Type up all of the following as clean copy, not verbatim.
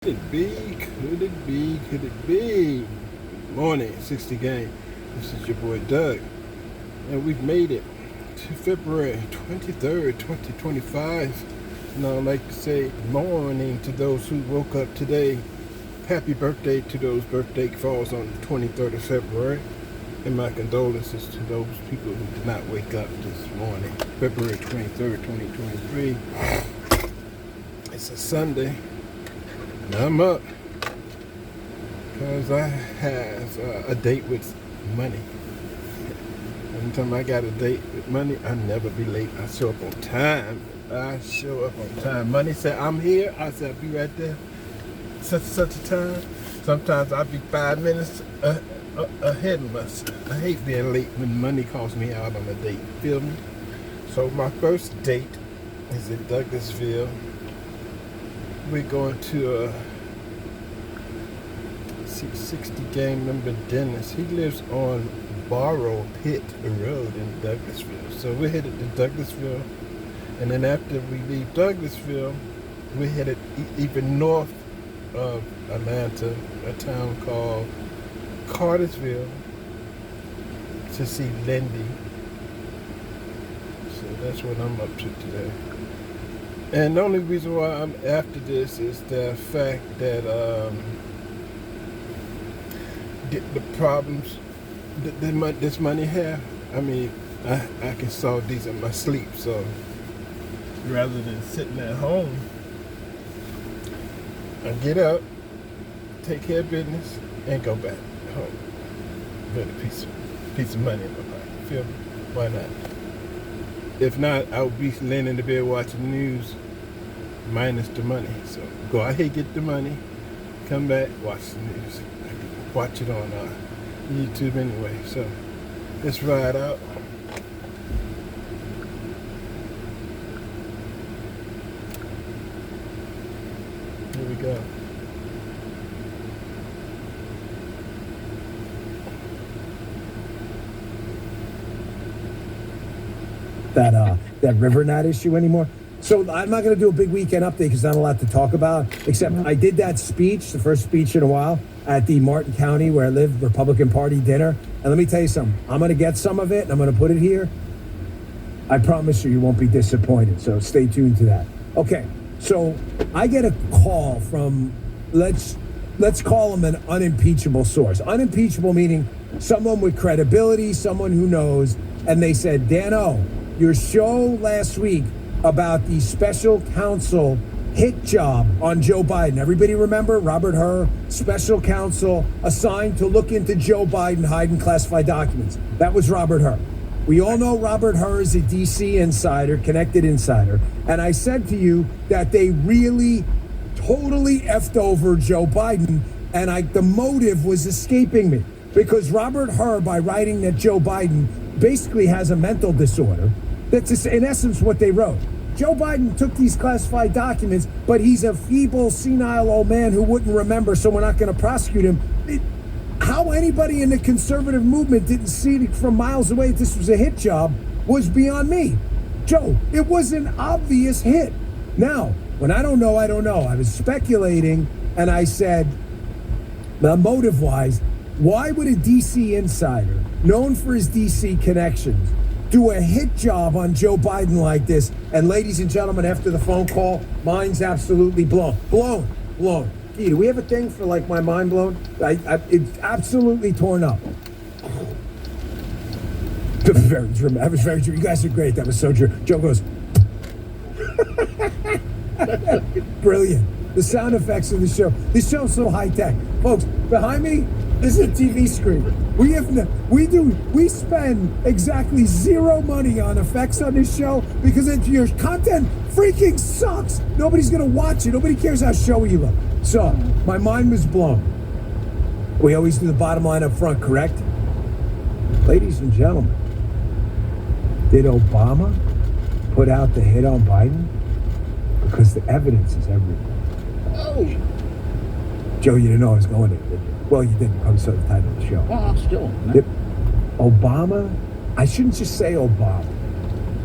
Could it be? Could it be? Could it be? Good morning, 60 Game. This is your boy Doug, and we've made it to February 23rd, 2025. And I'd like to say good morning to those who woke up today. Happy birthday to those birthday falls on the 23rd of February. And my condolences to those people who did not wake up this morning, February 23rd, 2023. It's a Sunday. I'm up because I have a date with money. Every time I got a date with money, I never be late. I show up on time. Money said, I'm here. I said, I'll be right there. Such a time. Sometimes I'll be 5 minutes ahead of us. I hate being late when money calls me out on a date. Feel me? So my first date is in Douglasville. We're going to 60 Game member Dennis. He lives on Barrow Pit Road in Douglasville. So we're headed to Douglasville. And then after we leave Douglasville, we're headed even north of Atlanta, a town called Cartersville, to see Lindy. So that's what I'm up to today. And the only reason why I'm after this is the fact that the problems that this money have, I mean, I can solve these in my sleep. So rather than sitting at home, I get up, take care of business, and go back home with a piece of money in my pocket. Feel me? Why not? If not, I would be laying in the bed watching the news minus the money. So go out here, get the money, come back, watch the news. Watch it on YouTube anyway. So let's ride out. Here we go. That river knot issue anymore. So I'm not going to do a big weekend update because not a lot to talk about, except I did that speech, the first speech in a while, at the Martin County, where I live, Republican Party dinner. And let me tell you something. I'm going to get some of it, and I'm going to put it here. I promise you won't be disappointed, so stay tuned to that. Okay, so I get a call from, let's call him an unimpeachable source. Unimpeachable meaning someone with credibility, someone who knows, and they said, Dano, your show last week about the special counsel hit job on Joe Biden. Everybody remember? Robert Hur, special counsel assigned to look into Joe Biden hiding classified documents. That was Robert Hur. We all know Robert Hur is a DC insider, connected insider. And I said to you that they really totally effed over Joe Biden, and the motive was escaping me. Because Robert Hur, by writing that Joe Biden basically has a mental disorder, that's in essence what they wrote. Joe Biden took these classified documents, but he's a feeble, senile old man who wouldn't remember, so we're not going to prosecute him. How anybody in the conservative movement didn't see from miles away that this was a hit job was beyond me. Joe, it was an obvious hit. Now, when I don't know, I don't know. I was speculating, and I said, motive-wise, why would a DC insider, known for his DC connections, do a hit job on Joe Biden like this? And ladies and gentlemen, after the phone call, mind's absolutely blown. Blown. Gee, do we have a thing for like my mind blown? It's absolutely torn up. That was very true. You guys are great. That was so true. Joe goes, brilliant. The sound effects of the show. This show's so high tech. Folks, behind me, this is a TV screen. We spend exactly zero money on effects on this show because your content freaking sucks. Nobody's gonna watch it. Nobody cares how showy you look. So my mind was blown. We always do the bottom line up front, correct? Ladies and gentlemen, did Obama put out the hit on Biden? Because the evidence is everywhere. Oh. Joe, you didn't know I was going there, did you? Well, you didn't. I saw the title of the show. Well, I'm still. Yep. Obama, I shouldn't just say Obama.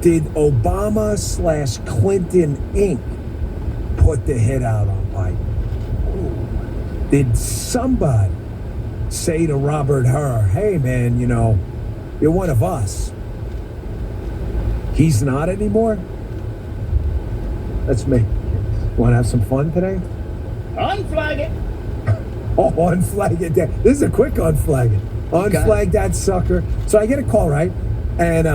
Did Obama/Clinton Inc. put the hit out on Biden? Did somebody say to Robert Hur, hey, man, you're one of us? He's not anymore? That's me. Want to have some fun today? Unflag it. Oh, unflag it. This is a quick unflag it. Unflag that sucker. So I get a call, right? And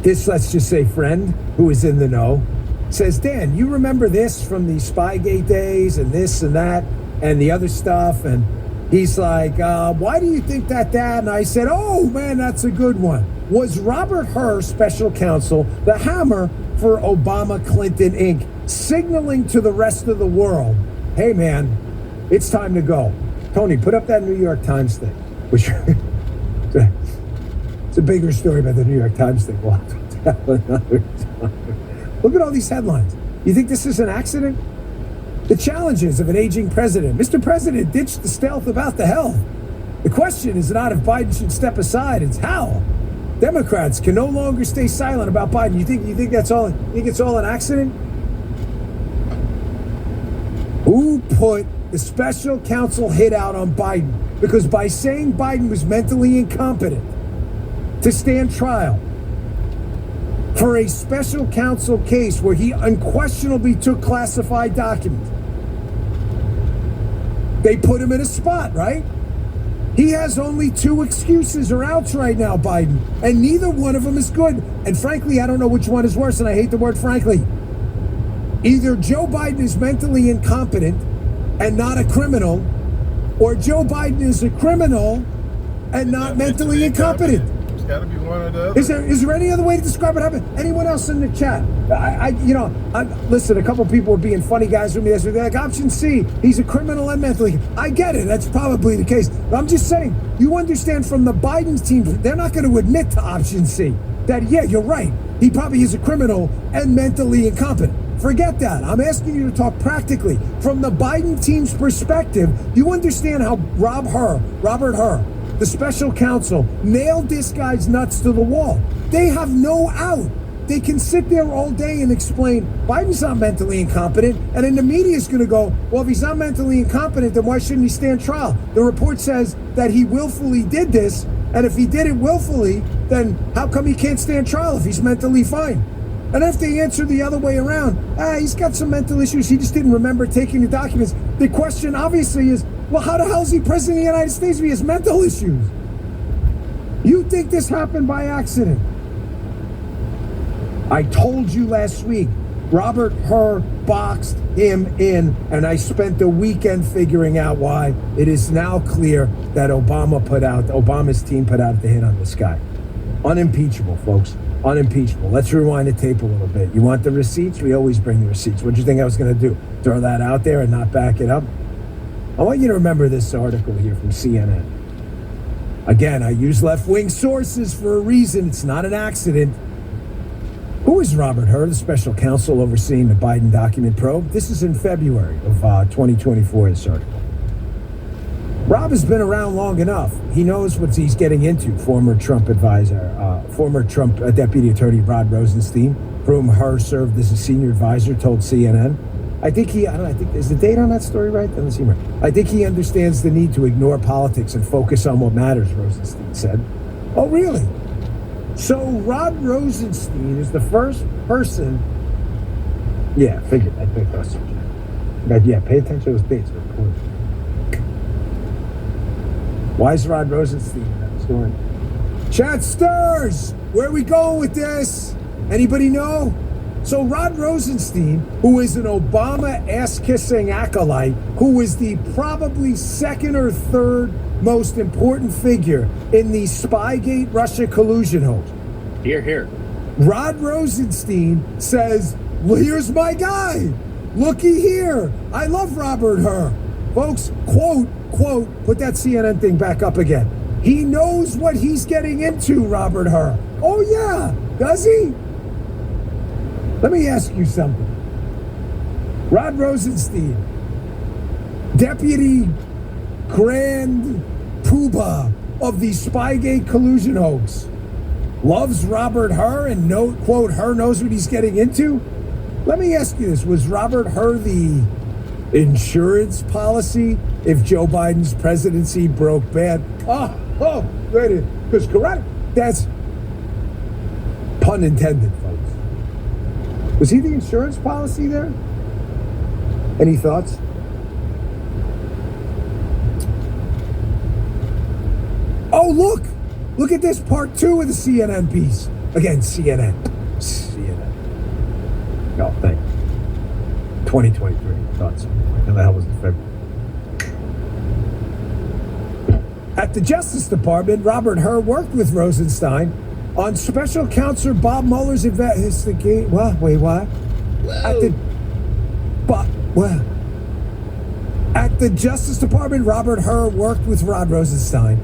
this, let's just say, friend who is in the know says, Dan, you remember this from the Spygate days and this and that and the other stuff? And he's like, why do you think that? And I said, oh, man, that's a good one. Was Robert Hur special counsel the hammer for Obama Clinton Inc., signaling to the rest of the world, hey, man, it's time to go. Tony, put up that New York Times thing, which it's a bigger story about the New York Times thing. We'll have to tell another time. Look at all these headlines. You think this is an accident? The challenges of an aging president. Mr. President ditched the stealth about the health. The question is not if Biden should step aside, it's how. Democrats can no longer stay silent about Biden. You think that's all? You think it's all an accident? Who put the special counsel hit out on Biden? Because by saying Biden was mentally incompetent to stand trial for a special counsel case where he unquestionably took classified documents, they put him in a spot, right? He has only 2 excuses or outs right now, Biden, and neither one of them is good. And frankly, I don't know which one is worse, and I hate the word frankly. Either Joe Biden is mentally incompetent and not a criminal, or Joe Biden is a criminal and not mentally incompetent. It's got to be one or the other. Is there any other way to describe what happened? Anyone else in the chat? Listen, a couple people were being funny guys with me yesterday. They're like, option C, he's a criminal and mentally. I get it. That's probably the case. But I'm just saying, you understand from the Biden team, they're not going to admit to option C that, yeah, you're right. He probably is a criminal and mentally incompetent. Forget that. I'm asking you to talk practically. From the Biden team's perspective, you understand how Robert Hur, the special counsel, nailed this guy's nuts to the wall. They have no out. They can sit there all day and explain Biden's not mentally incompetent, and then the media is going to go, well, if he's not mentally incompetent, then why shouldn't he stand trial? The report says that he willfully did this, and if he did it willfully, then how come he can't stand trial if he's mentally fine? And if they answer the other way around, he's got some mental issues, he just didn't remember taking the documents, the question obviously is, well, how the hell is he president of the United States if he has mental issues? You think this happened by accident? I told you last week, Robert Hur boxed him in, and I spent the weekend figuring out why. It is now clear that Obama's team put out the hit on this guy. Unimpeachable, folks. Unimpeachable. Let's rewind the tape a little bit. You want the receipts? We always bring the receipts. What do you think I was going to do? Throw that out there and not back it up? I want you to remember this article here from CNN. Again, I use left-wing sources for a reason. It's not an accident. Who is Robert Hur, the special counsel overseeing the Biden document probe? This is in February of 2024, this article. Rob has been around long enough. He knows what he's getting into. Former Trump Deputy Attorney Rod Rosenstein, for whom Hur served as a senior advisor, told CNN. I think is the date on that story right? Doesn't seem right. I think he understands the need to ignore politics and focus on what matters, Rosenstein said. Oh, really? So Rod Rosenstein is the first person. Yeah, figured. I picked us. But yeah, pay attention to those dates. Why is Rod Rosenstein in that story? Chat stirs! Where are we going with this? Anybody know? So Rod Rosenstein, who is an Obama ass-kissing acolyte, who is the probably second or third most important figure in the Spygate Russia collusion hoax. Hear, hear. Rod Rosenstein says, well, here's my guy. Looky here. I love Robert Hur. Folks, quote, put that CNN thing back up again. He knows what he's getting into, Robert Hur. Oh, yeah. Does he? Let me ask you something. Rod Rosenstein, Deputy Grand Poobah of the Spygate collusion hoax, loves Robert Hur and quote, Hur knows what he's getting into? Let me ask you this. Was Robert Hur the Insurance policy if Joe Biden's presidency broke bad. Wait, because correct. That's pun intended, folks. Was he the insurance policy there? Any thoughts? Oh, look at this part 2 of the CNN piece. Again, CNN. No, thank you. 2023. Thoughts. When the hell was it, February? At the Justice Department, Robert Hur worked with Rosenstein on Special Counsel Bob Mueller's investigation. Wait, what? At the Justice Department, Robert Hur worked with Rod Rosenstein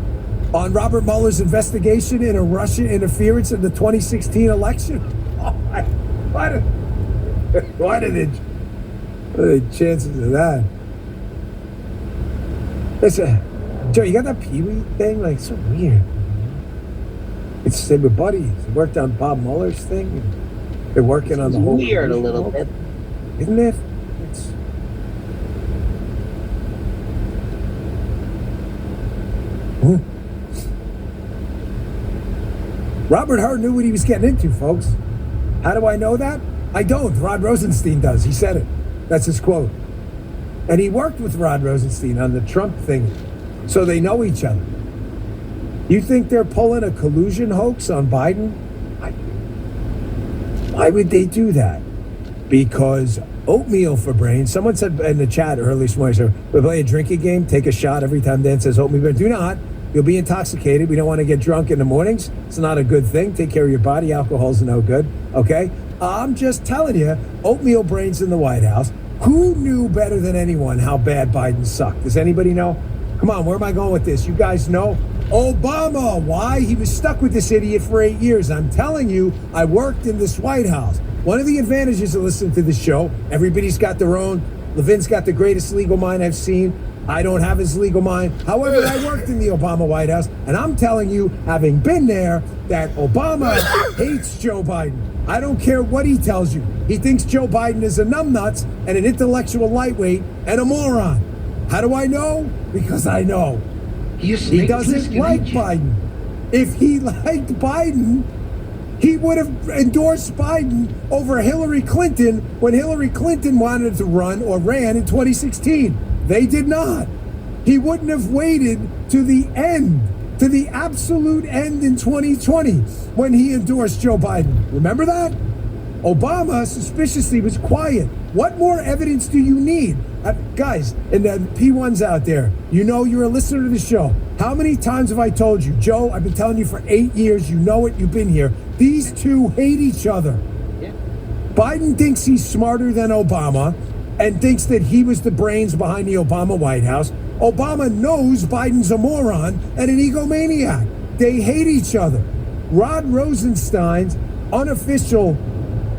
on Robert Mueller's investigation into Russian interference in the 2016 election. What are the chances of that? Listen, Joe, you got that Pee-wee thing? Like, so weird. It's said with buddies. They worked on Bob Mueller's thing. They're working on the whole weird a little bit, isn't it? It's Robert Hur knew what he was getting into, folks. How do I know that? I don't. Rod Rosenstein does. He said it. That's his quote. And he worked with Rod Rosenstein on the Trump thing, so they know each other. You think they're pulling a collusion hoax on Biden? Why would they do that? Because oatmeal for brains. Someone said in the chat early this morning, so we play a drinking game, take a shot every time Dan says oatmeal. But do not. You'll be intoxicated. We don't want to get drunk in the mornings. It's not a good thing. Take care of your body. Alcohol's no good. Okay? I'm just telling you, oatmeal brains in the White House. Who knew better than anyone how bad Biden sucked? Does anybody know? Come on, where am I going with this? You guys know? Obama. Why? He was stuck with this idiot for 8 years. I'm telling you, I worked in this White House. One of the advantages of listening to the show, everybody's got their own. Levin's got the greatest legal mind I've seen. I don't have his legal mind. However, I worked in the Obama White House, and I'm telling you, having been there, that Obama hates Joe Biden. I don't care what he tells you. He thinks Joe Biden is a numbnuts and an intellectual lightweight and a moron. How do I know? Because I know. He doesn't like Biden. If he liked Biden, he would have endorsed Biden over Hillary Clinton when Hillary Clinton wanted to run or ran in 2016. They did not. He wouldn't have waited to the end, to the absolute end in 2020 when he endorsed Joe Biden. Remember that? Obama suspiciously was quiet. What more evidence do you need? Guys, and the P1s out there, you know you're a listener to the show. How many times have I told you, Joe, I've been telling you for 8 years, you know it, you've been here. These two hate each other. Yeah. Biden thinks he's smarter than Obama and thinks that he was the brains behind the Obama White House. Obama knows Biden's a moron and an egomaniac. They hate each other. Rod Rosenstein's unofficial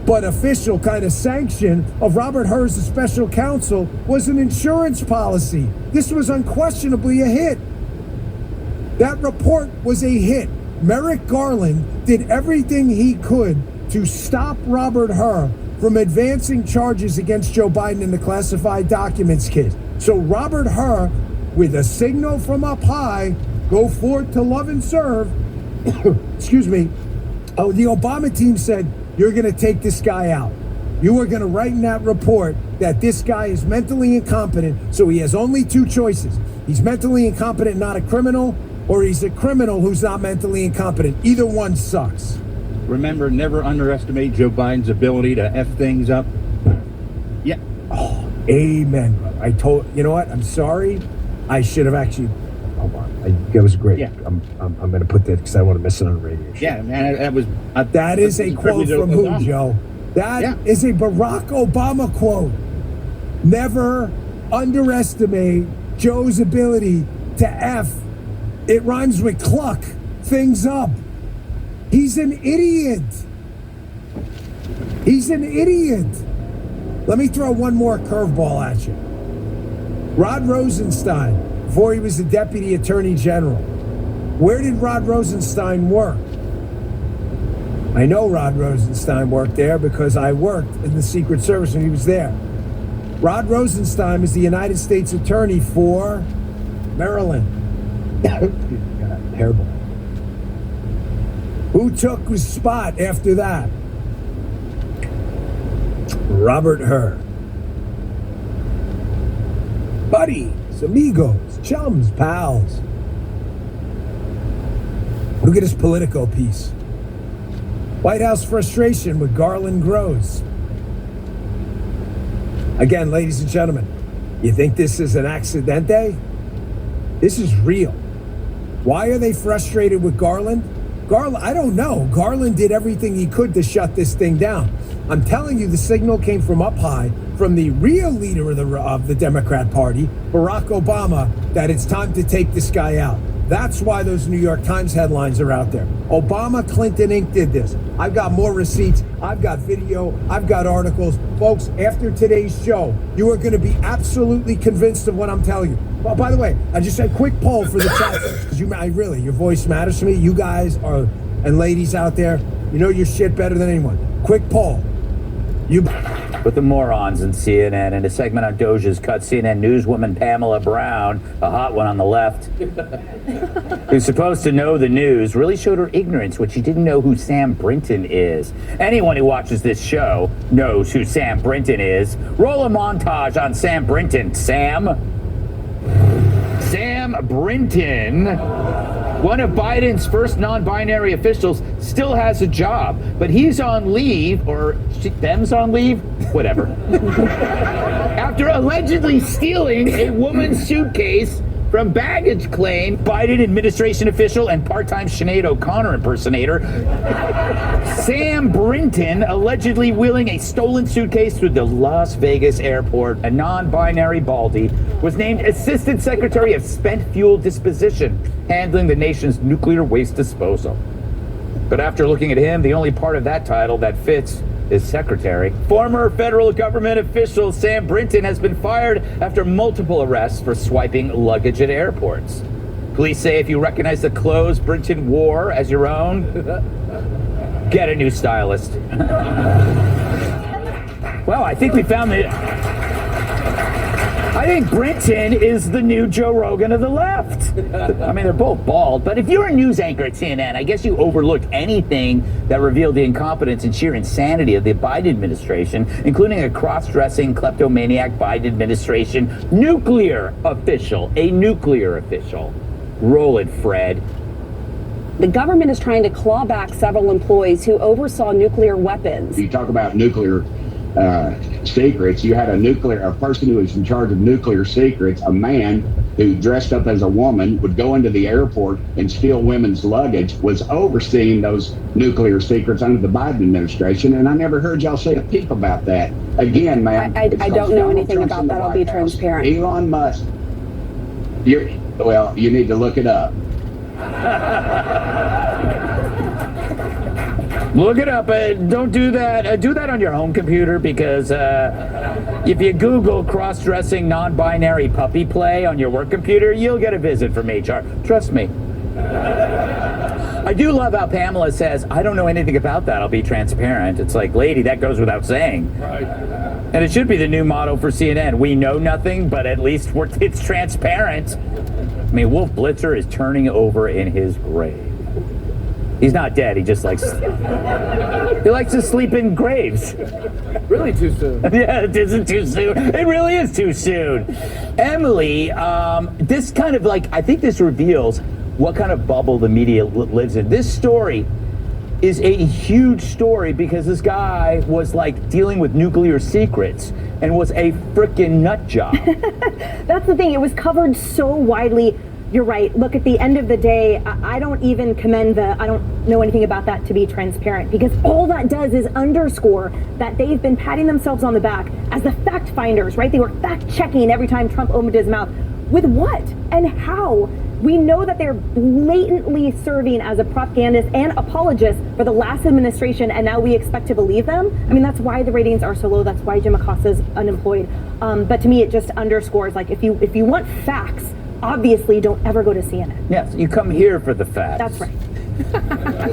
but official kind of sanction of Robert Hur as a special counsel was an insurance policy. This was unquestionably a hit. That report was a hit. Merrick Garland did everything he could to stop Robert Hur from advancing charges against Joe Biden in the classified documents case. So Robert Hur, with a signal from up high, go forth to love and serve. Excuse me. Oh, the Obama team said, you're going to take this guy out. You are going to write in that report that this guy is mentally incompetent, so he has only two choices. He's mentally incompetent, not a criminal, or he's a criminal who's not mentally incompetent. Either one sucks. Remember, never underestimate Joe Biden's ability to F things up. Yeah. Oh, amen, brother. You know what? I'm sorry. I should have actually. Hold on. That was great. Yeah. I'm going to put that because I want to miss it on the radio show. Yeah, man, that was. That is a quote from who, Obama. Joe? That is a Barack Obama quote. Never underestimate Joe's ability to F. It rhymes with cluck things up. He's an idiot. He's an idiot. Let me throw one more curveball at you. Rod Rosenstein, before he was the Deputy Attorney General, where did Rod Rosenstein work? I know Rod Rosenstein worked there because I worked in the Secret Service when he was there. Rod Rosenstein is the United States Attorney for Maryland. God, terrible. Who took his spot after that? Robert Hur. Buddies, amigos, chums, pals. Look at his Politico piece. White House frustration with Garland grows. Again, ladies and gentlemen, you think this is an accidente? This is real. Why are they frustrated with Garland? Garland, I don't know. Garland did everything he could to shut this thing down. I'm telling you, the signal came from up high, from the real leader of the Democrat Party, Barack Obama, that it's time to take this guy out. That's why those New York Times headlines are out there. Obama, Clinton Inc. did this. I've got more receipts. I've got video. I've got articles. Folks, after today's show, you are going to be absolutely convinced of what I'm telling you. Well, by the way, I just said quick poll for the chat, because your voice matters to me. You guys are, and ladies out there, you know your shit better than anyone. Quick poll. With the morons in CNN, in a segment on Doge's cut, CNN newswoman Pamela Brown, a hot one on the left, who's supposed to know the news, really showed her ignorance when she didn't know who Sam Brinton is. Anyone who watches this show knows who Sam Brinton is. Roll a montage on Sam Brinton. Sam Brinton, one of Biden's first non-binary officials, still has a job, but he's on leave, or them's on leave, whatever, after allegedly stealing a woman's suitcase from baggage claim. Biden administration official and part-time Sinead O'Connor impersonator Sam Brinton, allegedly wheeling a stolen suitcase through the Las Vegas airport. A non-binary baldy was named Assistant Secretary of Spent Fuel Disposition, handling the nation's nuclear waste disposal. But after looking at him, the only part of that title that fits is secretary. Former federal government official Sam Brinton has been fired after multiple arrests for swiping luggage at airports. Police say if you recognize the clothes Brinton wore as your own, get a new stylist. Well, I think we found I think Brinton is the new Joe Rogan of the left. I mean, they're both bald, but if you're a news anchor at CNN, I guess you overlooked anything that revealed the incompetence and sheer insanity of the Biden administration, including a cross-dressing kleptomaniac Biden administration nuclear official, a nuclear official. Roll it, Fred. The government is trying to claw back several employees who oversaw nuclear weapons. You talk about nuclear secrets. You had a person who was in charge of nuclear secrets, a man who dressed up as a woman, would go into the airport and steal women's luggage, was overseeing those nuclear secrets under the Biden administration, and I never heard y'all say a peep about that. Again, man, I don't know anything about that. I'll be transparent. Elon Musk, you need to look it up. Look it up. Don't do that. Do that on your home computer, because if you Google cross-dressing non-binary puppy play on your work computer, you'll get a visit from HR. Trust me. I do love how Pamela says, I don't know anything about that. I'll be transparent. It's like, lady, that goes without saying. Right. And it should be the new motto for CNN. We know nothing, but at least it's transparent. I mean, Wolf Blitzer is turning over in his grave. He's not dead. He just likes to sleep in graves. Really too soon. Yeah, it isn't too soon. It really is too soon. Emily, this kind of I think this reveals what kind of bubble the media lives in. This story is a huge story because this guy was dealing with nuclear secrets and was a frickin' nut job. That's the thing. It was covered so widely. You're right. Look, at the end of the day, I don't even commend I don't know anything about that to be transparent, because all that does is underscore that they've been patting themselves on the back as the fact finders, right? They were fact checking every time Trump opened his mouth. With what and how? We know that they're blatantly serving as a propagandist and apologist for the last administration, and now we expect to believe them. I mean, that's why the ratings are so low. That's why Jim Acosta's unemployed. But to me, it just underscores, if you want facts, obviously don't ever go to CNN. Yes, you come here for the facts. That's right.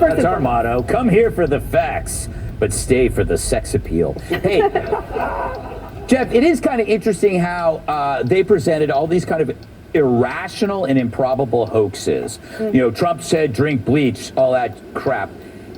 That's our motto. Come here for the facts, but stay for the sex appeal. Hey, Jeff, it is kind of interesting how they presented all these kind of irrational and improbable hoaxes. You know, Trump said drink bleach, all that crap.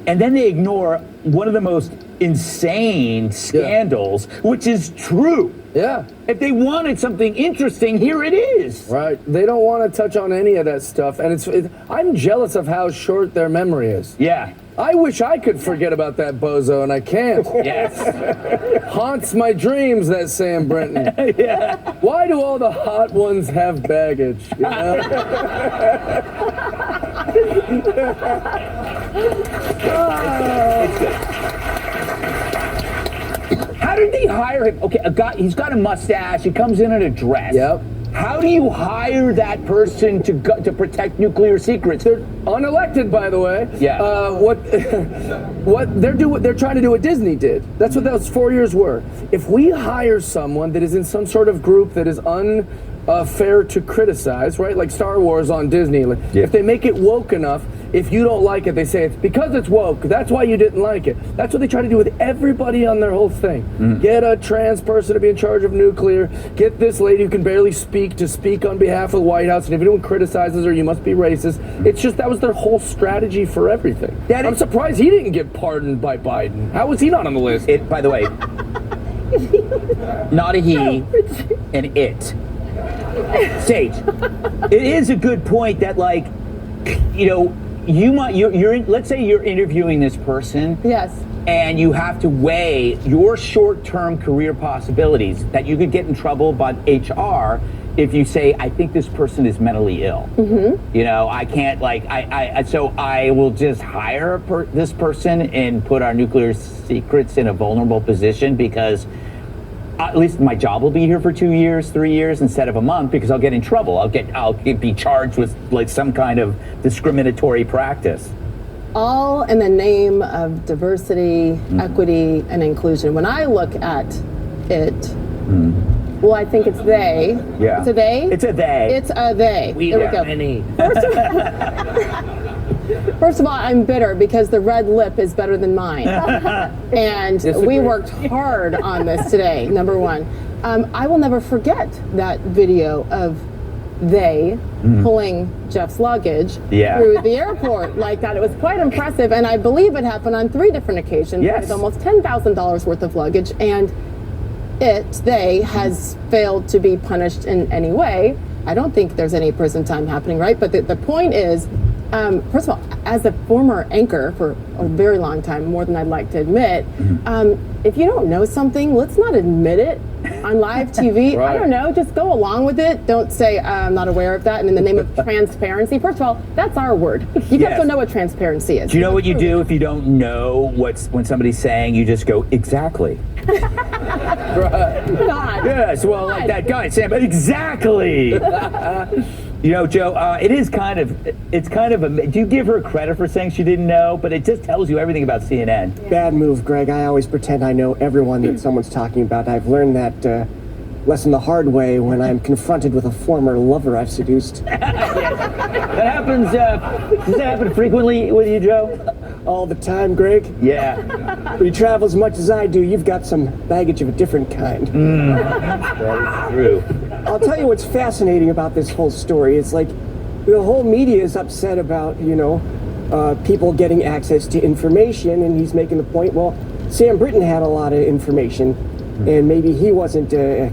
And then they ignore one of the most insane scandals, which is true. Yeah. If they wanted something interesting, here it is. Right. They don't want to touch on any of that stuff. And I'm jealous of how short their memory is. Yeah. I wish I could forget about that bozo, and I can't. Yes. Haunts my dreams, that Sam Brenton. Yeah. Why do all the hot ones have baggage? You know? It's good. How did they hire him? Okay, a guy, he's got a mustache, he comes in a dress. Yep. How do you hire that person to protect nuclear secrets? They're unelected, by the way. Yeah. What they're trying to do what Disney did. That's what those 4 years were. If we hire someone that is in some sort of group that is unfair to criticize, right? Like Star Wars on Disney. If they make it woke enough, if you don't like it, they say it's because it's woke. That's why you didn't like it. That's what they try to do with everybody on their whole thing. Get a trans person to be in charge of nuclear. Get this lady who can barely speak to speak on behalf of the White House. And if anyone criticizes her, you must be racist. It's just that was their whole strategy for everything. I'm surprised he didn't get pardoned by Biden. How was he not on the list? By the way, not a he, an it. Sage, it is a good point that, like, you know, let's say you're interviewing this person. Yes. And you have to weigh your short-term career possibilities that you could get in trouble by HR if you say, I think this person is mentally ill. You know, I can't, like, so I will just hire this person and put our nuclear secrets in a vulnerable position because at least my job will be here for 2 years, 3 years instead of a month because I'll get in trouble. I'll be charged with like some kind of discriminatory practice. All in the name of diversity, equity, and inclusion. When I look at it, well, I think it's they. Yeah. It's a they? It's a they. It's a they. There we go. Many. First of all, I'm bitter because the red lip is better than mine. And we worked hard on this today, number one. I will never forget that video of they pulling Jeff's luggage through the airport like that. It was quite impressive, and I believe it happened on 3 different occasions. Yes. With almost $10,000 worth of luggage, and they has failed to be punished in any way. I don't think there's any prison time happening, right? But the point is, first of all, as a former anchor for a very long time, more than I'd like to admit, if you don't know something, let's not admit it on live TV. Right. I don't know, just go along with it. Don't say, I'm not aware of that. And in the name of transparency, first of all, that's our word. You guys don't know what transparency is. Do you know what you do if you don't know when somebody's saying, you just go, exactly. God. Yes, well, like that guy, Sam, exactly. You know, Joe, it's kind of do you give her credit for saying she didn't know? But it just tells you everything about CNN. Bad move, Greg. I always pretend I know everyone that someone's talking about. I've learned that lesson the hard way when I'm confronted with a former lover I've seduced. That happens, does that happen frequently with you, Joe? All the time, Greg. Yeah. When you travel as much as I do, you've got some baggage of a different kind. That is true. I'll tell you what's fascinating about this whole story. It's like the whole media is upset about, people getting access to information, and he's making the point, well, Sam Brinton had a lot of information, and maybe he wasn't, the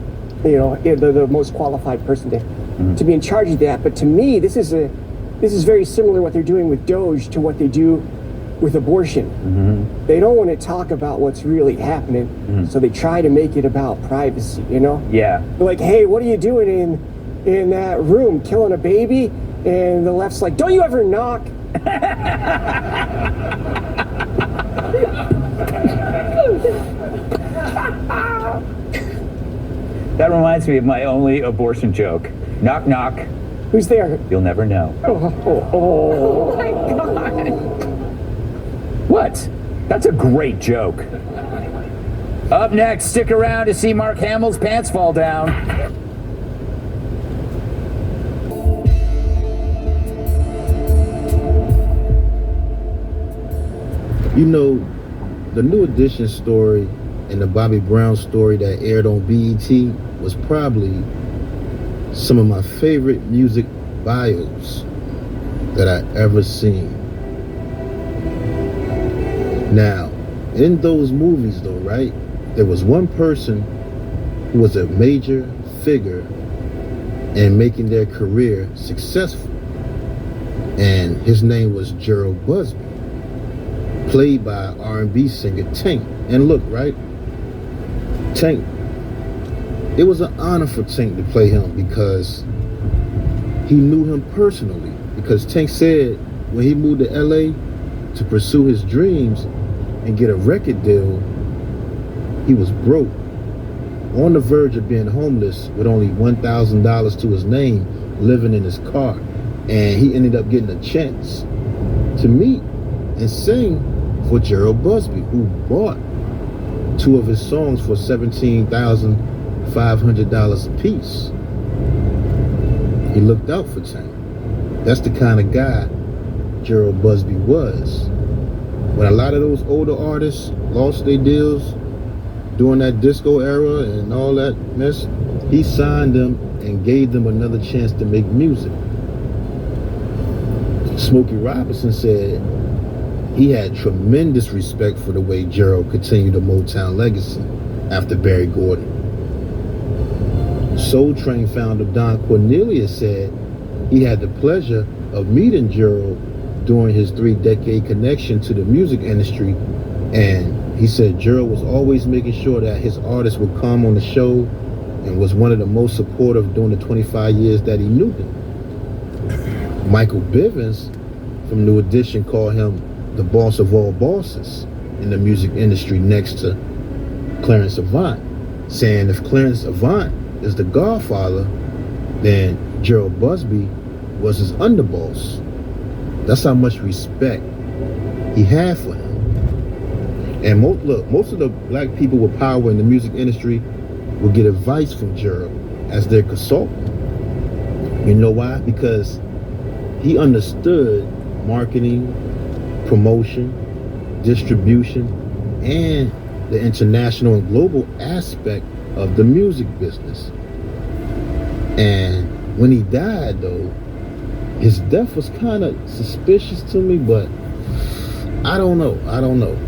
most qualified person to be in charge of that. But to me, this is very similar what they're doing with Doge to what they do with abortion. They don't want to talk about what's really happening, so they try to make it about privacy, Yeah. They're like, hey, what are you doing in that room, killing a baby? And the left's like, don't you ever knock? That reminds me of my only abortion joke. Knock, knock. Who's there? You'll never know. Oh my God. What? That's a great joke. Up next, stick around to see Mark Hamill's pants fall down. You know, the New Edition story and the Bobby Brown story that aired on BET was probably some of my favorite music bios that I ever seen. Now, in those movies though, right, there was one person who was a major figure in making their career successful, and his name was Gerald Busby, played by R&B singer Tank. And look, right, Tank, it was an honor for Tank to play him because he knew him personally. Because Tank said when he moved to LA to pursue his dreams and get a record deal, he was broke, on the verge of being homeless with only $1,000 to his name, living in his car. And he ended up getting a chance to meet and sing for Gerald Busby, who bought 2 of his songs for $17,500 a piece. He looked out for Tank. That's the kind of guy Gerald Busby was. When a lot of those older artists lost their deals during that disco era and all that mess, he signed them and gave them another chance to make music. Smokey Robinson said he had tremendous respect for the way Gerald continued the Motown legacy after Barry Gordy. Soul Train founder Don Cornelius said he had the pleasure of meeting Gerald during his 3-decade connection to the music industry, and he said Gerald was always making sure that his artists would come on the show and was one of the most supportive during the 25 years that he knew them. Michael Bivins from New Edition called him the boss of all bosses in the music industry next to Clarence Avant, saying if Clarence Avant is the godfather, then Gerald Busby was his underboss. That's how much respect he had for him. And most of the black people with power in the music industry would get advice from Gerald as their consultant. You know why? Because he understood marketing, promotion, distribution, and the international and global aspect of the music business. And when he died, though, his death was kind of suspicious to me, but I don't know.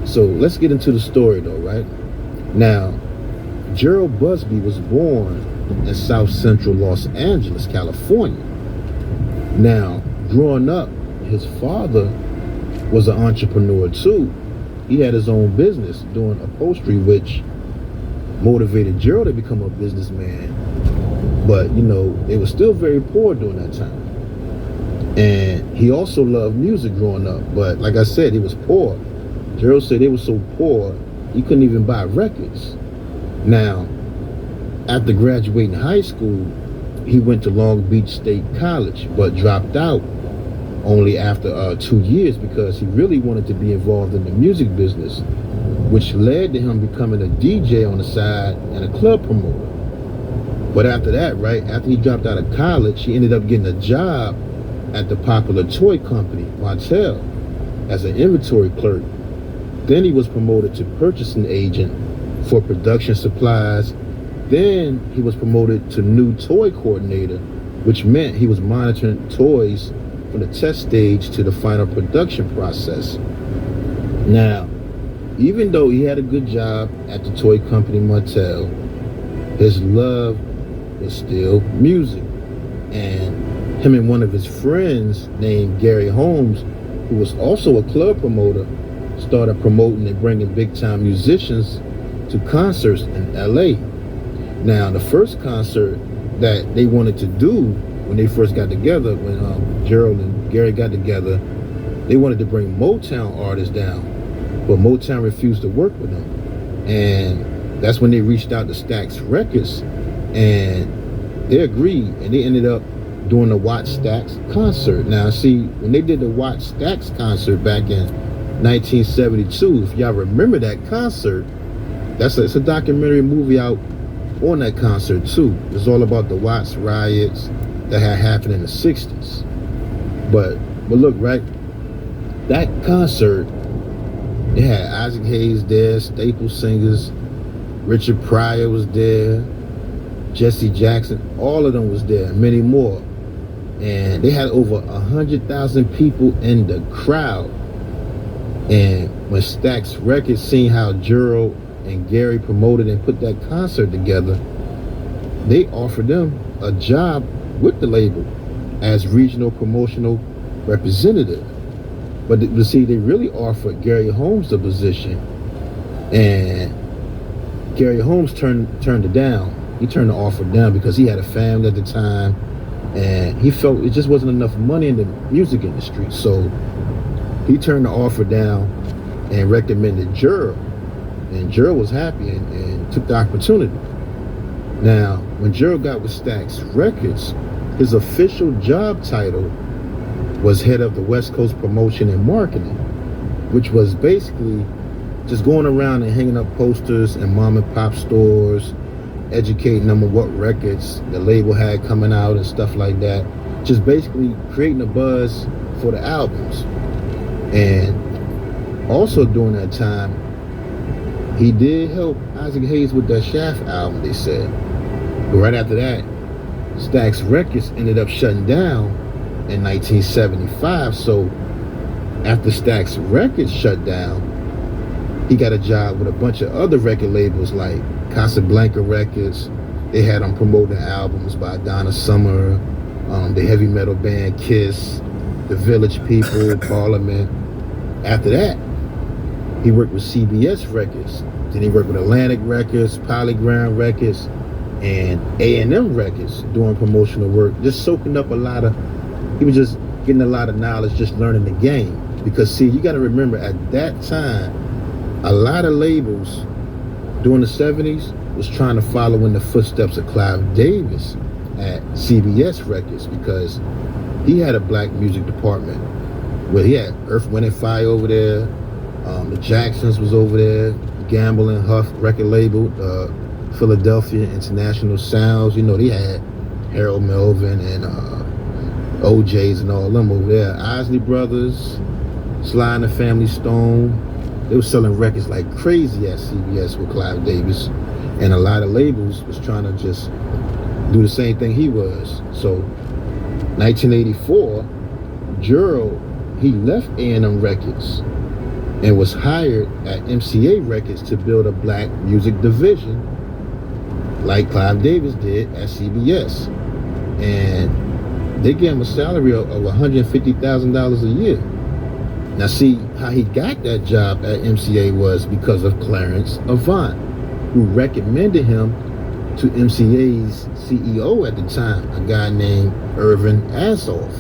So let's get into the story, though, right? Now, Gerald Busby was born in South Central Los Angeles, California. Now, growing up, his father was an entrepreneur too. He had his own business doing upholstery, which motivated Gerald to become a businessman. But, you know, they were still very poor during that time. And he also loved music growing up. But like I said, he was poor. Gerald said they were so poor, he couldn't even buy records. Now, after graduating high school, he went to Long Beach State College, but dropped out only after 2 years because he really wanted to be involved in the music business, which led to him becoming a DJ on the side and a club promoter. But after that, right, after he dropped out of college, he ended up getting a job at the popular toy company, Mattel, as an inventory clerk. Then he was promoted to purchasing agent for production supplies. Then he was promoted to new toy coordinator, which meant he was monitoring toys from the test stage to the final production process. Now, even though he had a good job at the toy company Mattel, his love was still music. And him and one of his friends named Gary Holmes, who was also a club promoter, started promoting and bringing big-time musicians to concerts in LA. Now, the first concert that they wanted to do when they first got together, when Gerald and Gary got together, they wanted to bring Motown artists down, but Motown refused to work with them. And that's when they reached out to Stax Records, and they agreed, and they ended up doing the Watch Stax concert. Now, see, when they did the Watch Stax concert back in 1972, if y'all remember that concert, it's a documentary movie out on that concert too. It's all about the Watts riots that had happened in the 60s. But look, right, that concert, it had Isaac Hayes there, staple singers, Richard Pryor was there, Jesse Jackson, all of them was there, and many more. And they had over 100,000 people in the crowd. And when Stax Records seen how Gerald and Gary promoted and put that concert together, they offered them a job with the label as regional promotional representative. But you see, they really offered Gary Holmes the position, and Gary Holmes turned it down. He turned the offer down because he had a family at the time, and he felt it just wasn't enough money in the music industry. So he turned the offer down and recommended Gerald, and Gerald was happy and took the opportunity. Now, when Gerald got with Stax Records, his official job title was head of the West Coast promotion and marketing, which was basically just going around and hanging up posters in mom and pop stores, educating them on what records the label had coming out and stuff like that. Just basically creating a buzz for the albums. And also during that time, he did help Isaac Hayes with that Shaft album, they said. But right after that, Stax Records ended up shutting down in 1975. So after Stax Records shut down, he got a job with a bunch of other record labels like Casablanca Records. They had him promoting albums by Donna Summer, the heavy metal band Kiss, the Village People, Parliament. After that, he worked with CBS Records. Then he worked with Atlantic Records, Polygram Records, and A&M Records doing promotional work, just soaking up he was just getting a lot of knowledge, just learning the game. Because see, you gotta remember at that time, a lot of labels during the 70s was trying to follow in the footsteps of Clive Davis at CBS Records, because he had a black music department. Well, he had Earth, Wind and Fire over there, the Jacksons was over there, Gamble and Huff record label, Philadelphia International Sounds. You know, they had Harold Melvin and OJ's and all them over there. Isley Brothers, Sly and the Family Stone. They were selling records like crazy at CBS with Clive Davis, and a lot of labels was trying to just do the same thing he was. So 1984, Gerald, he left A&M Records and was hired at MCA Records to build a black music division like Clive Davis did at CBS. And they gave him a salary of $150,000 a year. Now see, how he got that job at MCA was because of Clarence Avant, who recommended him to MCA's CEO at the time, a guy named Irvin Azoff.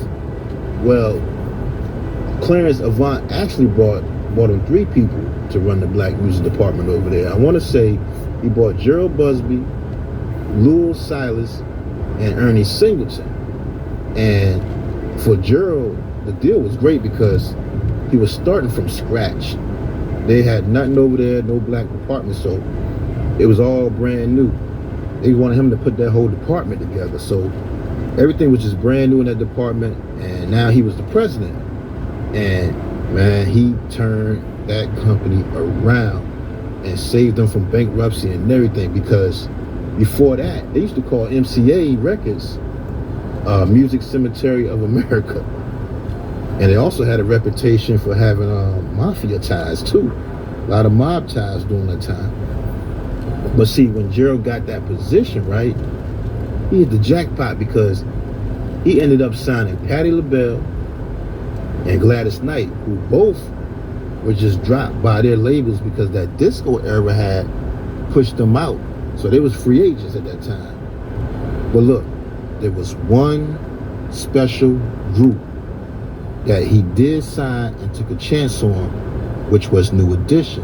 Well, Clarence Avant actually brought him 3 people to run the black music department over there. I want to say he brought Gerald Busby, Lowell Silas, and Ernie Singleton. And for Gerald, the deal was great because he was starting from scratch. They had nothing over there, no black department, so it was all brand new. They wanted him to put that whole department together, so everything was just brand new in that department, and now he was the president. And man, he turned that company around and saved them from bankruptcy and everything, because before that, they used to call MCA Records Music Cemetery of America. And they also had a reputation for having mafia ties too. A lot of mob ties during that time. But see, when Gerald got that position, right, he hit the jackpot because he ended up signing Patti LaBelle and Gladys Knight, who both were just dropped by their labels because that disco era had pushed them out. So they was free agents at that time. But look, there was one special group that he did sign and took a chance on, which was New Edition,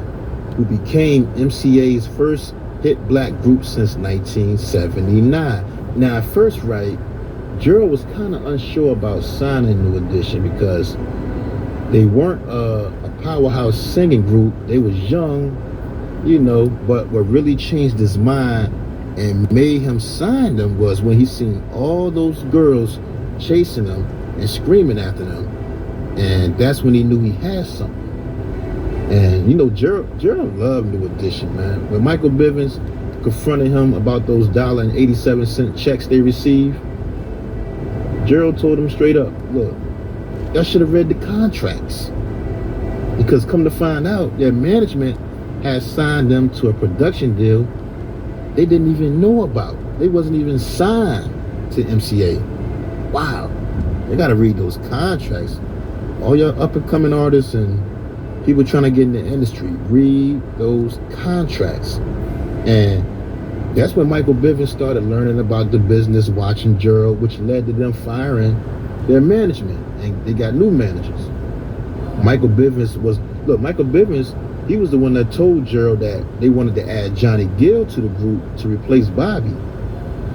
who became MCA's first hit black group since 1979. Now at first, right, Gerald was kind of unsure about signing New Edition because they weren't a powerhouse singing group. They was young, you know, but what really changed his mind and made him sign them was when he seen all those girls chasing him and screaming after them. And that's when he knew he had something. And you know, Gerald loved New Edition, man. When Michael Bivins confronted him about those $1.87 checks they received, Gerald told him straight up, look, y'all should have read the contracts. Because come to find out, their management had signed them to a production deal they didn't even know about. They wasn't even signed to MCA. Wow. They got to read those contracts. All y'all up and coming artists and people trying to get in the industry, read those contracts. And that's when Michael Bivins started learning about the business, watching Gerald, which led to them firing their management, and they got new managers. Michael Bivins, he was the one that told Gerald that they wanted to add Johnny Gill to the group to replace Bobby,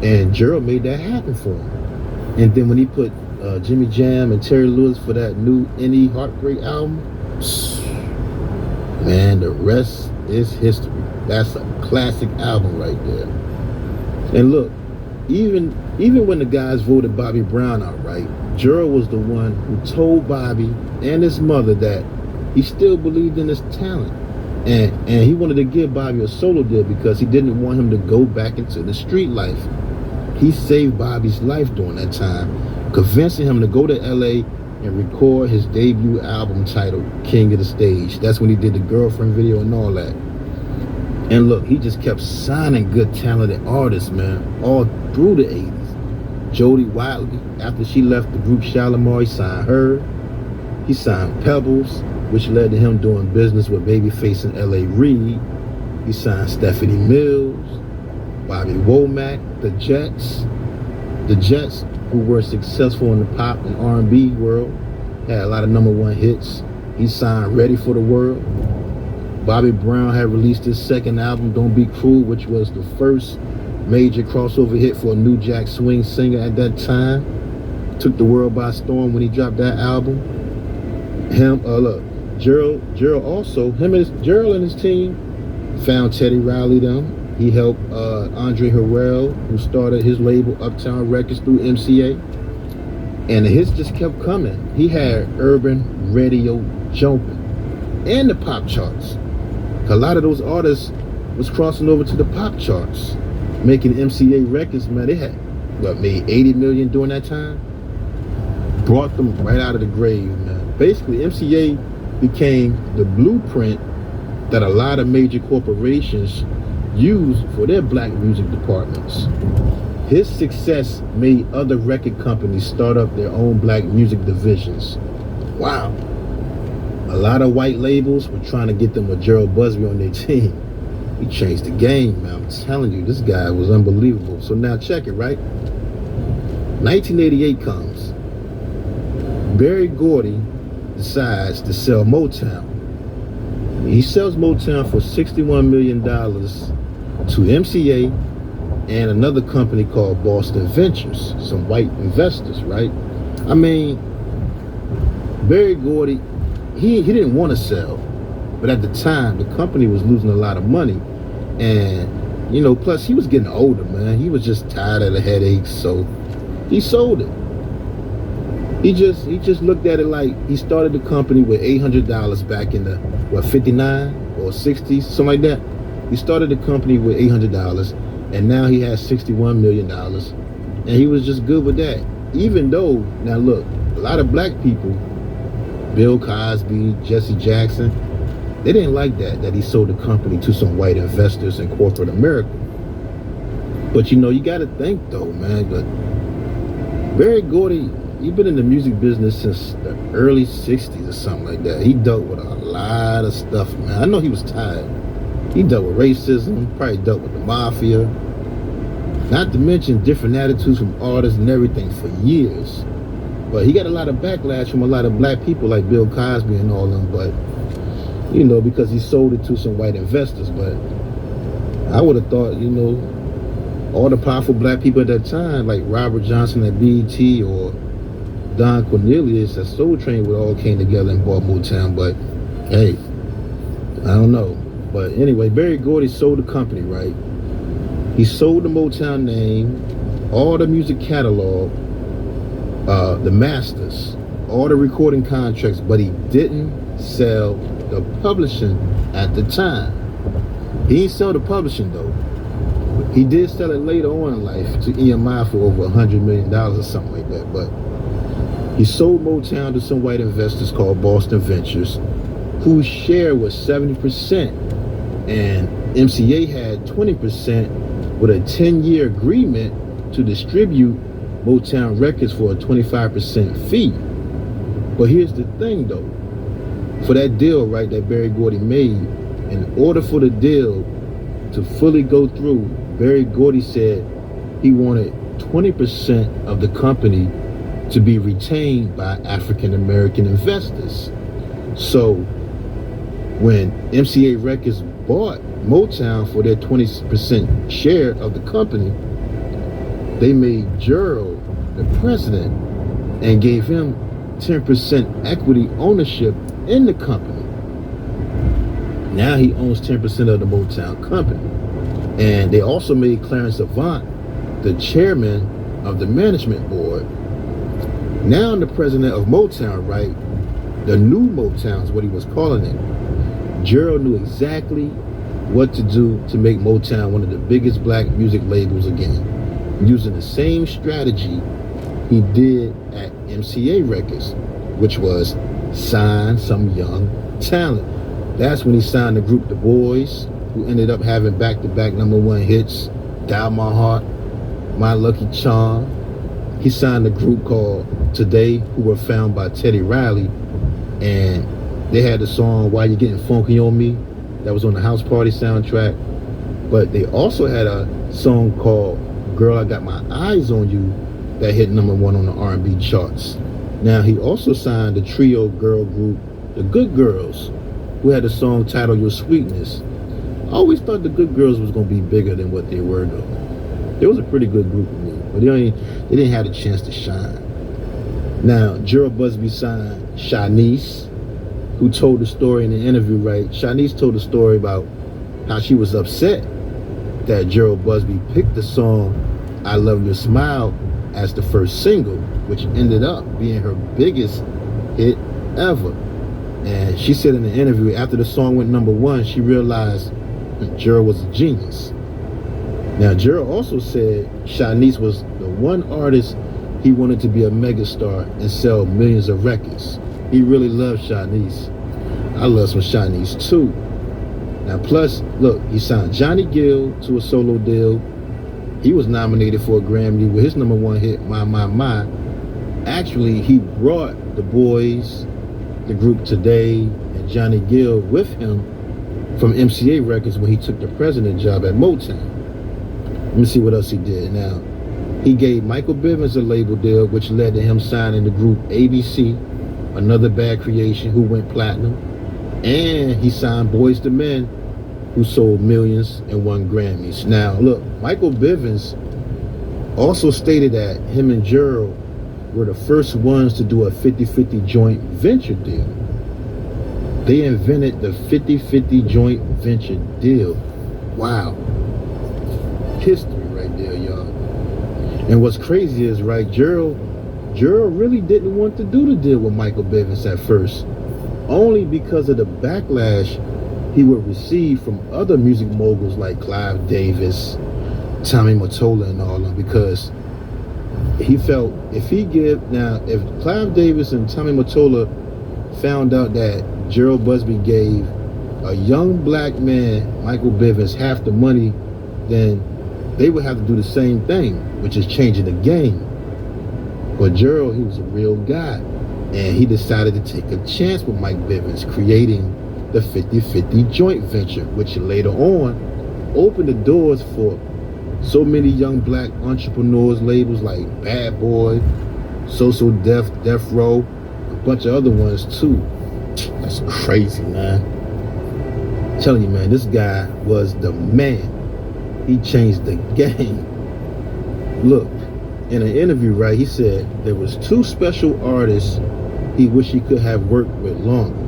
and Gerald made that happen for him. And then when he put Jimmy Jam and Terry Lewis for that new Any Heartbreak album, man, the rest is history. That's a classic album right there. And look, even when the guys voted Bobby Brown out, right, Gerald was the one who told Bobby and his mother that he still believed in his talent. And he wanted to give Bobby a solo deal because he didn't want him to go back into the street life. He saved Bobby's life during that time, convincing him to go to LA and record his debut album titled King of the Stage. That's when he did the Girlfriend video and all that. And look, he just kept signing good, talented artists, man, all through the 80s. Jody Wiley, after she left the group Shalimar, he signed her. He signed Pebbles, which led to him doing business with Babyface and L.A. Reid. He signed Stephanie Mills, Bobby Womack, the Jets, who were successful in the pop and R&B world, had a lot of #1 hits. He signed Ready for the World. Bobby Brown had released his second album, Don't Be Cruel, which was the first major crossover hit for a new jack swing singer at that time. Took the world by storm when he dropped that album. Gerald and his team found Teddy Riley them. He helped Andre Harrell, who started his label Uptown Records through MCA. And the hits just kept coming. He had urban radio jumping and the pop charts. A lot of those artists was crossing over to the pop charts, making MCA records, man. They had, made 80 million during that time? Brought them right out of the grave, man. Basically, MCA became the blueprint that a lot of major corporations use for their black music departments. His success made other record companies start up their own black music divisions. Wow. A lot of white labels were trying to get them with Gerald Busby on their team. He changed the game, man. I'm telling you, this guy was unbelievable. So now check it, right? 1988 comes. Barry Gordy decides to sell Motown. He sells Motown for $61 million to MCA and another company called Boston Ventures, some white investors, right? I mean, Barry Gordy, he didn't want to sell, but at the time, the company was losing a lot of money. And, plus he was getting older, man. He was just tired of the headaches, so he sold it. He just looked at it like he started the company with $800 back in the, 59 or 60, something like that. He started the company with $800, and now he has $61 million. And he was just good with that. Even though, now look, a lot of black people, Bill Cosby, Jesse Jackson, they didn't like that he sold the company to some white investors in corporate America. But you gotta think though, man, but Barry Gordy, he's been in the music business since the early 60s or something like that. He dealt with a lot of stuff, man. I know he was tired. He dealt with racism, probably dealt with the mafia. Not to mention different attitudes from artists and everything for years. But he got a lot of backlash from a lot of black people like Bill Cosby and all them, but because he sold it to some white investors. But I would have thought, all the powerful black people at that time, like Robert Johnson at BET or Don Cornelius at Soul Train, would all came together and bought Motown. But hey, I don't know. But anyway, Barry Gordy sold the company, right? He sold the Motown name, all the music catalog, the masters, all the recording contracts, but he didn't sell the publishing at the time. He didn't sell the publishing though. He did sell it later on in life to EMI for over $100 million or something like that, but he sold Motown to some white investors called Boston Ventures, whose share was 70%, and MCA had 20% with a 10-year agreement to distribute Motown Records for a 25% fee. But here's the thing though, for that deal, right, that Berry Gordy made, in order for the deal to fully go through, Berry Gordy said he wanted 20% of the company to be retained by African American investors. So when MCA Records bought Motown for their 20% share of the company, they made Gerald the president and gave him 10% equity ownership in the company. Now he owns 10% of the Motown company. And they also made Clarence Avant the chairman of the management board. Now the president of Motown, right? The new Motown is what he was calling it. Gerald knew exactly what to do to make Motown one of the biggest black music labels again, using the same strategy he did at MCA Records, which was sign some young talent. That's when he signed the group The Boys, who ended up having back-to-back #1 hits, Dial My Heart, My Lucky Charm. He signed a group called Today, who were found by Teddy Riley, and they had the song Why You Getting Funky on Me, that was on the House Party soundtrack. But they also had a song called Girl, I Got My Eyes on You that hit #1 on the R&B charts. Now he also signed the trio girl group The Good Girls, who had a song titled Your Sweetness. I always thought the Good Girls was going to be bigger than what they were though. It was a pretty good group to me, but they didn't have a chance to shine. Now Gerald Busby signed Shanice, who told the story in the interview, right? Shanice told the story about how she was upset that Gerald Busby picked the song I Love Your Smile as the first single, which ended up being her biggest hit ever. And she said in the interview, after the song went #1, she realized that Gerald was a genius. Now Gerald also said Shanice was the one artist he wanted to be a megastar and sell millions of records. He really loved Shanice. I love some Shanice too. Now plus, look, he signed Johnny Gill to a solo deal. He was nominated for a Grammy with his #1 hit, My, My, My. Actually, he brought The Boys, the group Today, and Johnny Gill with him from MCA Records when he took the president job at Motown. Let me see what else he did. Now, he gave Michael Bivins a label deal, which led to him signing the group ABC, another bad creation, who went platinum. And he signed Boyz II Men, who sold millions and won Grammys. Now, look, Michael Bivins also stated that him and Gerald were the first ones to do a 50-50 joint venture deal. They invented the 50-50 joint venture deal. Wow. History right there, y'all. And what's crazy is, right, Gerald really didn't want to do the deal with Michael Bivins at first, only because of the backlash he would receive from other music moguls like Clive Davis, Tommy Mottola, and all of them, because he felt if Clive Davis and Tommy Mottola found out that Gerald Busby gave a young black man, Michael Bivins, half the money, then they would have to do the same thing, which is changing the game. But Gerald, he was a real guy, and he decided to take a chance with Mike Bivins, creating the 50-50 joint venture, which later on opened the doors for so many young black entrepreneurs, labels like Bad Boy, Social Death Row, a bunch of other ones too. That's crazy, man. I'm telling you, man, this guy was the man. He changed the game. Look, in an interview, right, he said there was 2 special artists he wished he could have worked with longer.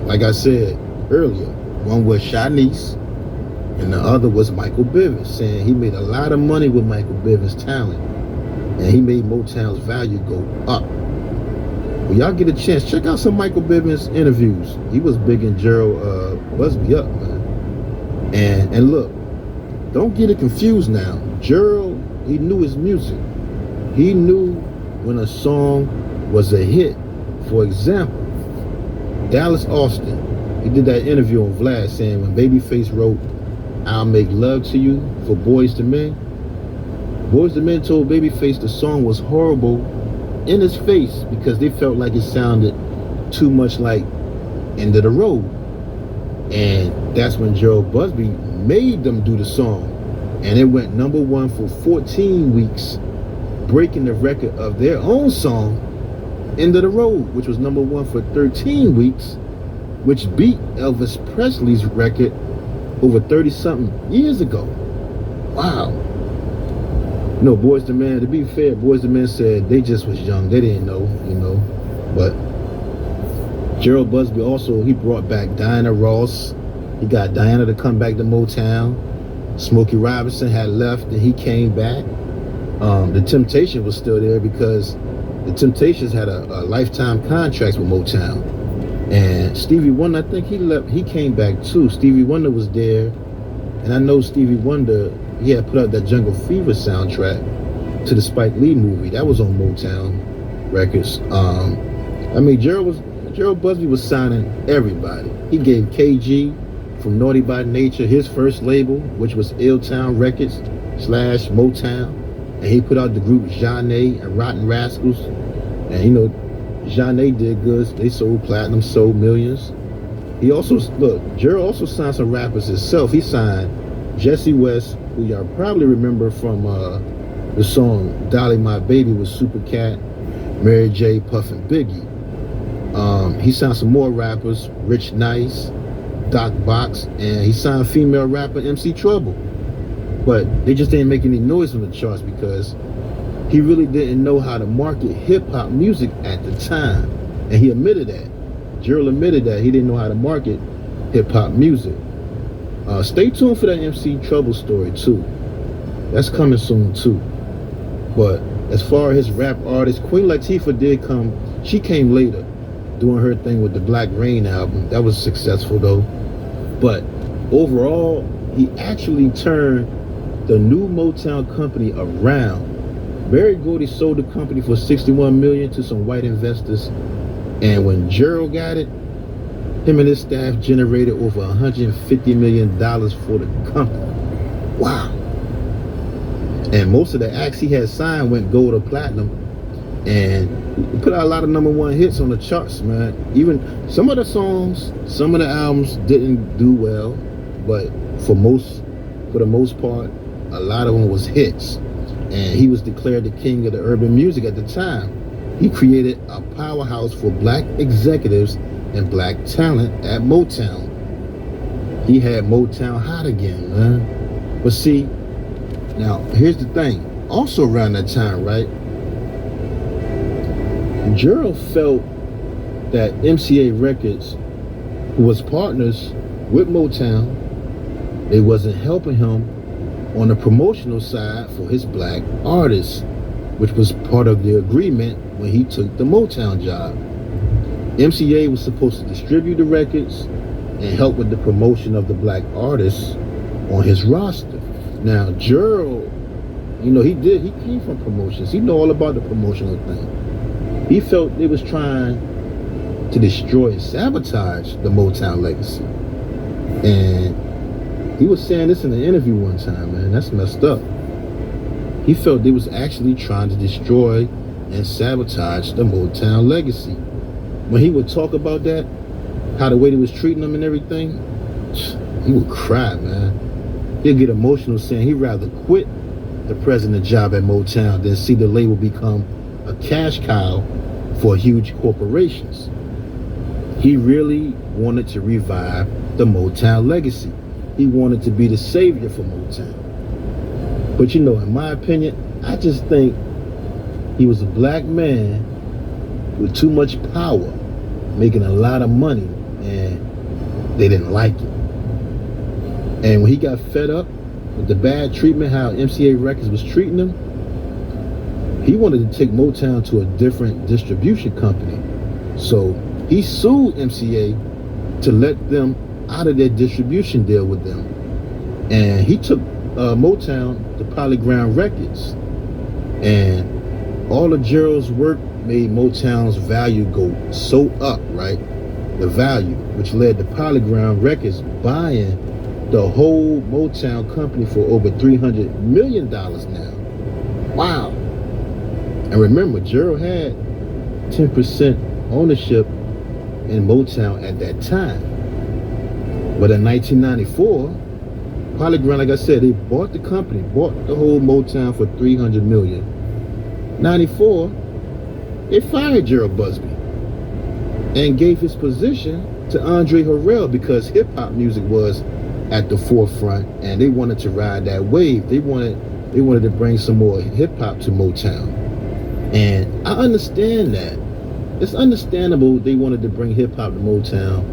Like I said earlier, one was Shanice, and the other was Michael Bivins, saying he made a lot of money with Michael Bivins' talent, and he made Motown's value go up. When y'all get a chance, check out some Michael Bivins interviews. He was bigging Gerald Busby up, man. And look, don't get it confused now. Gerald, he knew his music. He knew when a song was a hit. For example, Dallas Austin, he did that interview on Vlad saying when Babyface wrote I'll Make Love to You for Boyz II Men, Boyz II Men told Babyface the song was horrible in his face because they felt like it sounded too much like End of the Road. And that's when Gerald Busby made them do the song. And it went #1 for 14 weeks, breaking the record of their own song, End of the Road, which was #1 for 13 weeks, which beat Elvis Presley's record over 30-something years ago. Wow. No, Boyz II Men, to be fair, Boyz II Men said they just was young. They didn't know, you know. But Gerald Busby also, he brought back Diana Ross. He got Diana to come back to Motown. Smokey Robinson had left and he came back. The Temptations was still there because the Temptations had a lifetime contract with Motown. And Stevie Wonder, I think he left, he came back too. Stevie Wonder was there. And I know Stevie Wonder, he had put out that Jungle Fever soundtrack to the Spike Lee movie. That was on Motown Records. I mean, Gerald Busby was signing everybody. He gave KG from Naughty by Nature his first label, which was Illtown Records / Motown. And he put out the group Jeanne and Rotten Rascals. And you know, Jeanne did good. They sold platinum, sold millions. He also, look, Gerald also signed some rappers himself. He signed Jesse West, who y'all probably remember from the song Dolly My Baby with Supercat, Mary J, Puff and Biggie. He signed some more rappers, Rich Nice, Doc Box, and he signed female rapper MC Trouble. But they just didn't make any noise on the charts because he really didn't know how to market hip-hop music at the time. And he admitted that. Gerald admitted that he didn't know how to market hip-hop music. Stay tuned for that MC Trouble story too. That's coming soon too. But as far as his rap artist, Queen Latifah did come. She came later, doing her thing with the Black Rain album. That was successful though. But overall, he actually turned the new Motown company around. Barry Gordy sold the company for $61 million to some white investors. And when Gerald got it, him and his staff generated over $150 million for the company. Wow. And most of the acts he had signed went gold or platinum. And he put out a lot of #1 hits on the charts, man. Even some of the songs, some of the albums didn't do well, but for the most part, a lot of them was hits. And he was declared the king of the urban music at the time. He created a powerhouse for black executives and black talent at Motown. He had Motown hot again, man. But see, now here's the thing. Also around that time, right? Gerald felt that MCA Records, who was partners with Motown, they wasn't helping him on the promotional side for his black artists, which was part of the agreement when he took the Motown job. MCA was supposed to distribute the records and help with the promotion of the black artists on his roster. Now, Gerald, you know, he came from promotions. He know all about the promotional thing. He felt they was trying to destroy and sabotage the Motown legacy. And he was saying this in an interview one time, man. That's messed up. He felt they was actually trying to destroy and sabotage the Motown legacy. When he would talk about that, how the way they was treating them and everything, he would cry, man. He'll get emotional saying he'd rather quit the president job at Motown than see the label become a cash cow for huge corporations. He really wanted to revive the Motown legacy. He wanted to be the savior for Motown. But you know, in my opinion, I just think he was a black man with too much power, making a lot of money, and they didn't like it. And when he got fed up with the bad treatment, how MCA Records was treating him, he wanted to take Motown to a different distribution company. So he sued MCA to let them out of their distribution deal with them. And he took Motown to Polygram Records. And all of Gerald's work made Motown's value go so up, right? The value, which led to Polygram Records buying the whole Motown company for over $300 million now. Wow. And remember, Gerald had 10% ownership in Motown at that time. But in 1994, Polygram, like I said, they bought the company, bought the whole Motown for $300 million. 94, they fired Gerald Busby and gave his position to Andre Harrell because hip-hop music was at the forefront and they wanted to ride that wave. They wanted to bring some more hip-hop to Motown. And I understand that. It's understandable they wanted to bring hip-hop to Motown.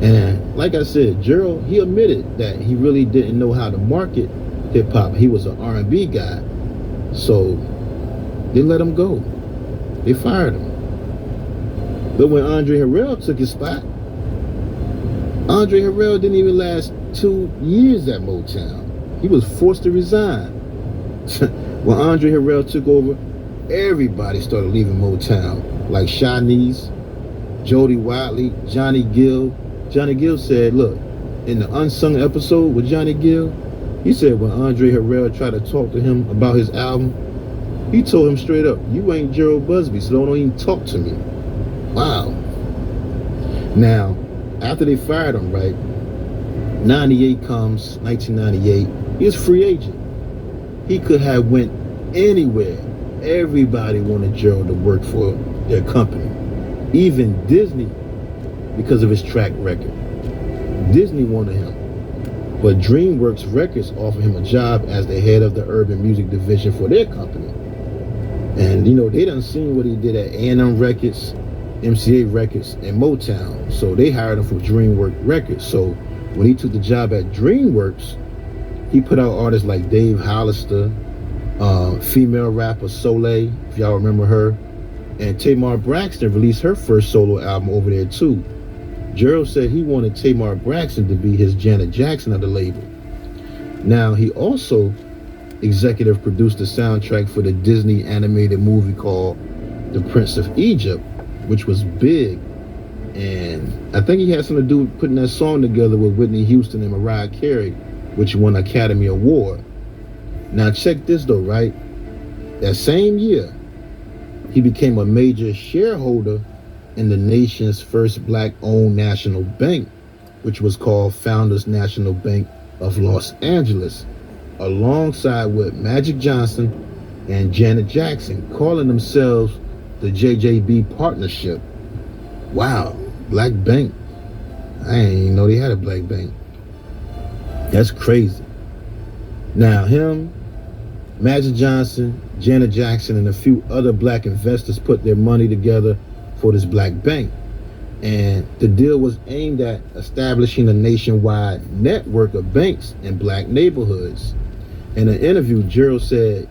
And like I said, Gerald, he admitted that he really didn't know how to market hip-hop. He was an R&B guy. So they let him go. They fired him. But when Andre Harrell took his spot, Andre Harrell didn't even last 2 years at Motown. He was forced to resign. When Andre Harrell took over, everybody started leaving Motown, like Shanice, Jody Watley, Johnny Gill. Johnny Gill said, look, in the unsung episode with Johnny Gill, he said when Andre Harrell tried to talk to him about his album, he told him straight up, you ain't Gerald Busby, so don't even talk to me. Wow. Now, after they fired him, right, 98 comes, 1998, he was a free agent. He could have went anywhere. Everybody wanted Gerald to work for their company. Even Disney, because of his track record. Disney wanted him. But DreamWorks Records offered him a job as the head of the urban music division for their company. And, you know, they done seen what he did at A&M Records, MCA Records, and Motown. So they hired him for DreamWorks Records. So when he took the job at DreamWorks, he put out artists like Dave Hollister, female rapper Soleil, if y'all remember her, and Tamar Braxton released her first solo album over there too. Gerald said he wanted Tamar Braxton to be his Janet Jackson of the label. Now, he also executive produced the soundtrack for the Disney animated movie called The Prince of Egypt, which was big. And I think he had something to do with putting that song together with Whitney Houston and Mariah Carey, which won an Academy Award. Now check this though, right? That same year, he became a major shareholder in the nation's first black-owned national bank, which was called Founders National Bank of Los Angeles, alongside with Magic Johnson and Janet Jackson, calling themselves the JJB Partnership. Wow, black bank. I didn't even know they had a black bank. That's crazy. Now him, Magic Johnson, Janet Jackson, and a few other black investors put their money together for this black bank. And the deal was aimed at establishing a nationwide network of banks in black neighborhoods. In an interview, Gerald said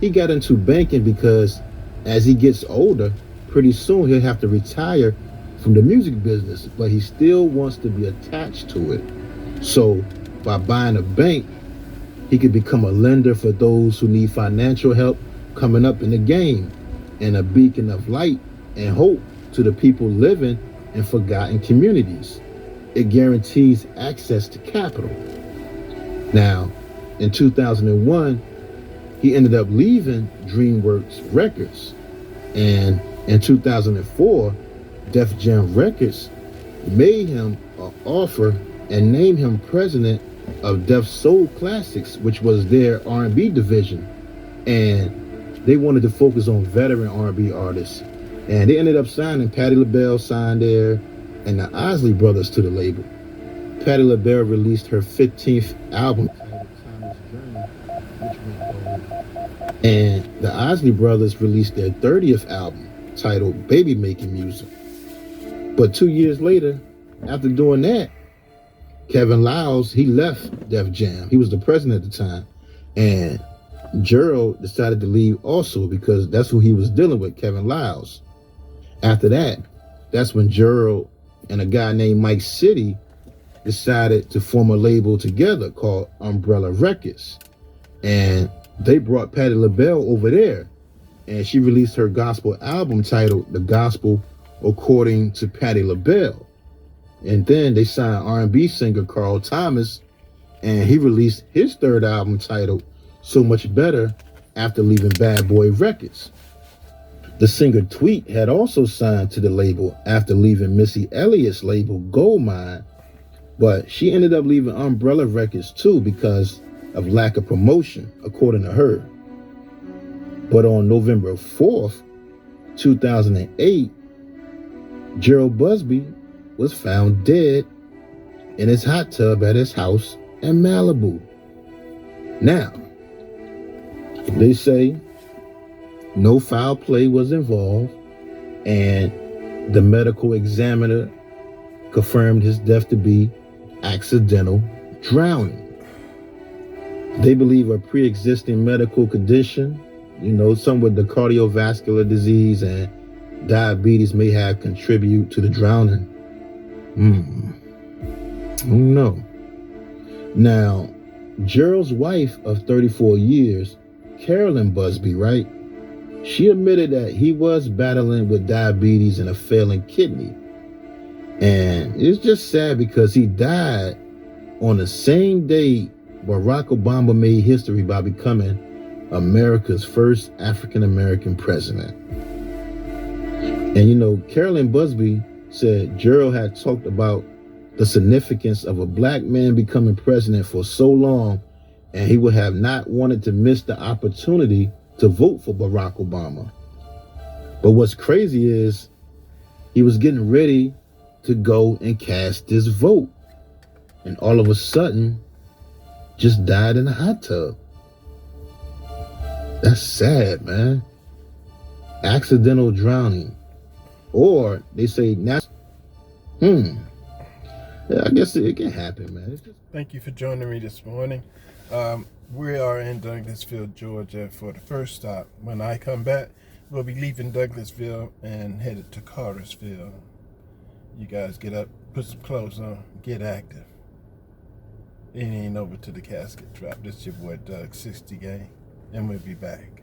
he got into banking because as he gets older, pretty soon he'll have to retire from the music business, but he still wants to be attached to it. So by buying a bank, he could become a lender for those who need financial help coming up in the game, and a beacon of light and hope to the people living in forgotten communities. It guarantees access to capital. Now, in 2001, he ended up leaving DreamWorks Records. And in 2004, Def Jam Records made him an offer and named him president of Def Soul Classics, which was their R&B division. And they wanted to focus on veteran R&B artists. And they ended up signing Patti LaBelle, signed there, and the Isley Brothers to the label. Patti LaBelle released her 15th album titled Timeless Journey, which went gold. And the Isley Brothers released their 30th album titled Baby Making Music. But 2 years later, after doing that, Kevin Liles, he left Def Jam. He was the president at the time. And Gerald decided to leave also because that's who he was dealing with, Kevin Liles. After that, that's when Gerald and a guy named Mike City decided to form a label together called Umbrella Records. And they brought Patti LaBelle over there, and she released her gospel album titled The Gospel According to Patti LaBelle. And then they signed R&B singer Carl Thomas, and he released his third album titled So Much Better after leaving Bad Boy Records. The singer Tweet had also signed to the label after leaving Missy Elliott's label Goldmine, but she ended up leaving Umbrella Records too because of lack of promotion, according to her. But on November 4th, 2008, Gerald Busby was found dead in his hot tub at his house in Malibu. Now, they say no foul play was involved, and the medical examiner confirmed his death to be accidental drowning. They believe a pre-existing medical condition, some with the cardiovascular disease and diabetes may have contributed to the drowning. No. Now, Gerald's wife of 34 years, Carolyn Busby, right? She admitted that he was battling with diabetes and a failing kidney. And it's just sad because he died on the same day Barack Obama made history by becoming America's first African-American president. And Carolyn Busby said Gerald had talked about the significance of a black man becoming president for so long, and he would have not wanted to miss the opportunity to vote for Barack Obama. But what's crazy is he was getting ready to go and cast his vote, and all of a sudden just died in a hot tub. That's sad, man. Accidental drowning. Or they say yeah, I guess it can happen, man. Thank you for joining me this morning. We are in Douglasville, Georgia for the first stop. When I come back, we'll be leaving Douglasville and headed to Cartersville. You guys get up, put some clothes on, get active. It ain't over to the casket drop. This is your boy Doug, 60 Gang, and we'll be back.